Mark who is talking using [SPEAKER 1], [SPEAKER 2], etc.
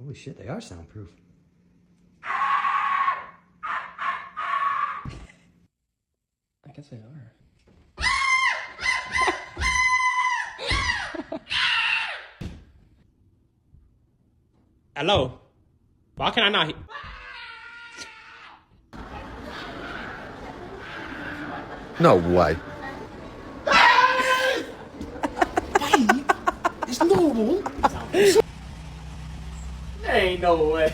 [SPEAKER 1] Holy shit, they are soundproof.
[SPEAKER 2] I guess they are.
[SPEAKER 3] Hello? Why can I not hear?
[SPEAKER 4] No way.
[SPEAKER 3] It's normal. There ain't no way.